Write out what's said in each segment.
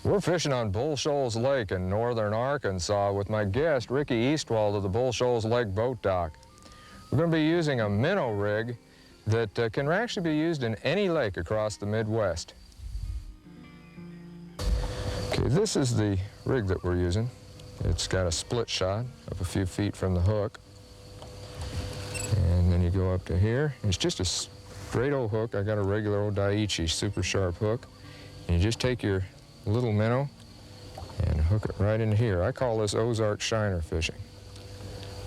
We're fishing on Bull Shoals Lake in northern Arkansas with my guest, Ricky Eastwold of the Bull Shoals Lake boat dock. We're going to be using a minnow rig that can actually be used in any lake across the Midwest. Okay, this is the rig that we're using. It's got a split shot up a few feet from the hook. And then you go up to here. It's just a straight old hook. I got a regular old Daiichi super sharp hook. And you just take your little minnow and hook it right into here. I call this Ozark shiner fishing.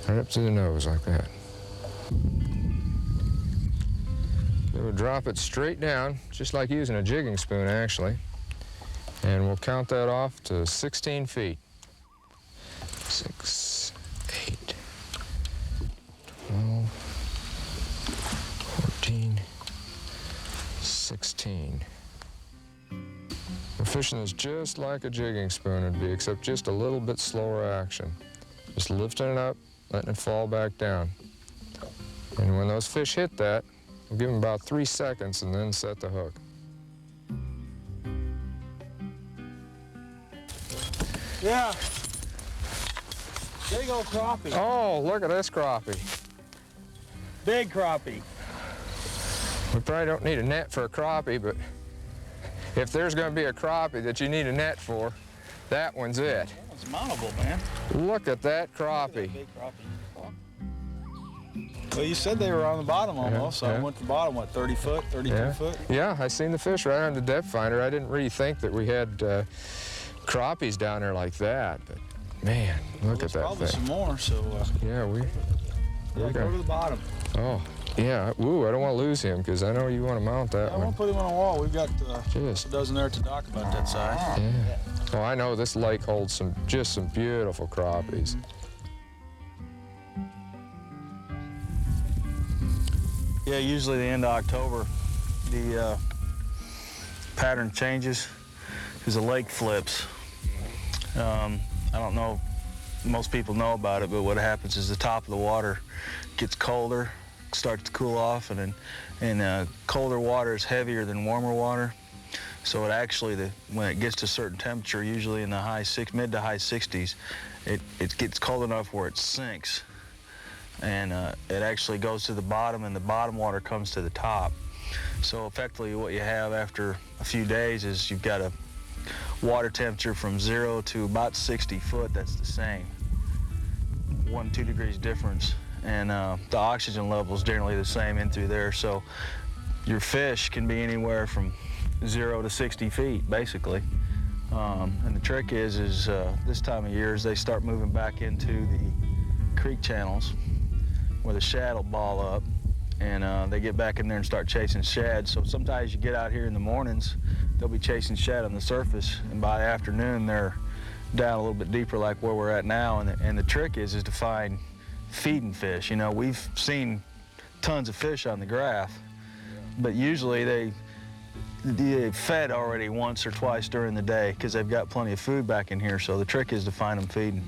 Right up to the nose like that. Then we'll drop it straight down, just like using a jigging spoon actually. And we'll count that off to 16 feet. 6, 8, 12, 14, 16. We're fishing this just like a jigging spoon would be, except just a little bit slower action. Just lifting it up, letting it fall back down. And when those fish hit that, we'll give them about 3 seconds and then set the hook. Yeah. Big old crappie. Oh, look at this crappie. Big crappie. We probably don't need a net for a crappie, but if there's going to be a crappie that you need a net for, that one's it. It's mountable, man. Look at that crappie. Big crappie. Well, you said they were on the bottom almost, so I went to the bottom, what, 30 foot, 32 foot? Yeah, I seen the fish right on the depth finder. I didn't really think that we had crappies down there like that, but man, look at that probably thing. Some more, so yeah, go to the bottom. Oh, yeah. Ooh, I don't want to lose him because I know you want to mount that I one. want to put him on a wall. We've got a dozen there at the dock about that size. Yeah. Well, I know this lake holds just some beautiful crappies. Yeah, usually the end of October, the pattern changes because the lake flips. I don't know if most people know about it, but what happens is the top of the water gets colder, starts to cool off, and colder water is heavier than warmer water. So it actually, when it gets to a certain temperature, usually in the mid to high 60s, it gets cold enough where it sinks. And it actually goes to the bottom, and the bottom water comes to the top. So effectively what you have after a few days is you've got a water temperature from 0 to about 60 foot. That's the same. 1 to 2 degrees difference. And the oxygen level is generally the same in through there. So your fish can be anywhere from 0 to 60 feet, basically. And the trick is this time of year, as they start moving back into the creek channels, where the shad will ball up, and they get back in there and start chasing shad. So sometimes you get out here in the mornings, they'll be chasing shad on the surface, and by the afternoon they're down a little bit deeper like where we're at now. And the trick is to find feeding fish. You know, we've seen tons of fish on the graph, but usually they fed already once or twice during the day because they've got plenty of food back in here. So the trick is to find them feeding.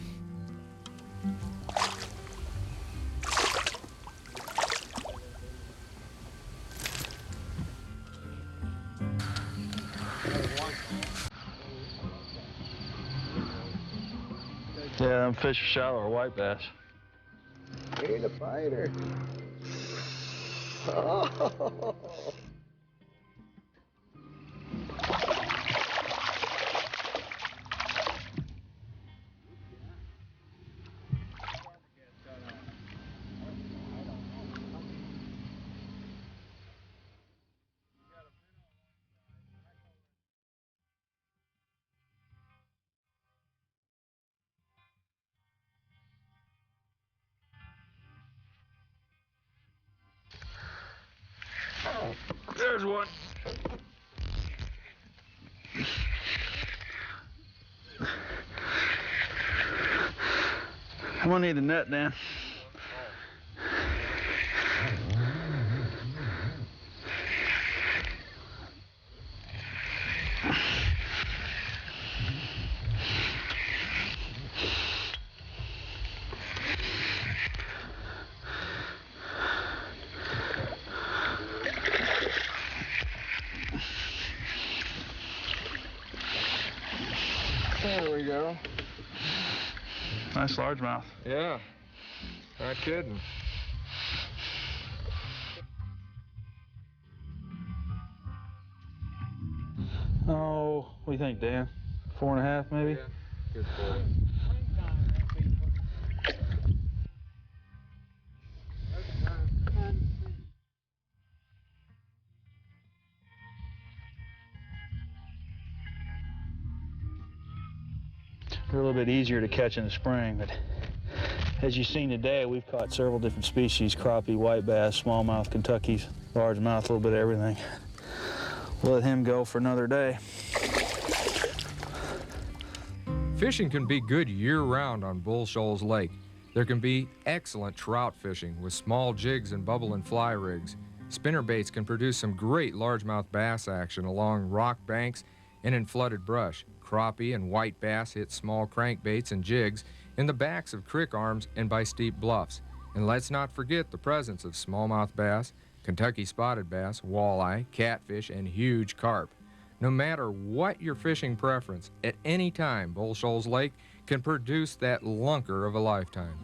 Yeah, them fish are shallow or white bass. Hey, the fighter. Oh. There's one. I'm gonna need a net, Dan. There we go. Nice largemouth. Yeah, not kidding. Oh, what do you think, Dan? 4.5 maybe? Yeah, good for it. They're a little bit easier to catch in the spring, but as you've seen today, we've caught several different species: crappie, white bass, smallmouth, Kentuckies, largemouth, a little bit of everything. We'll let him go for another day. Fishing can be good year-round on Bull Shoals Lake. There can be excellent trout fishing with small jigs and bubble and fly rigs. Spinner baits can produce some great largemouth bass action along rock banks and in flooded brush. Crappie and white bass hit small crankbaits and jigs in the backs of creek arms and by steep bluffs. And let's not forget the presence of smallmouth bass, Kentucky spotted bass, walleye, catfish, and huge carp. No matter what your fishing preference, at any time, Bull Shoals Lake can produce that lunker of a lifetime.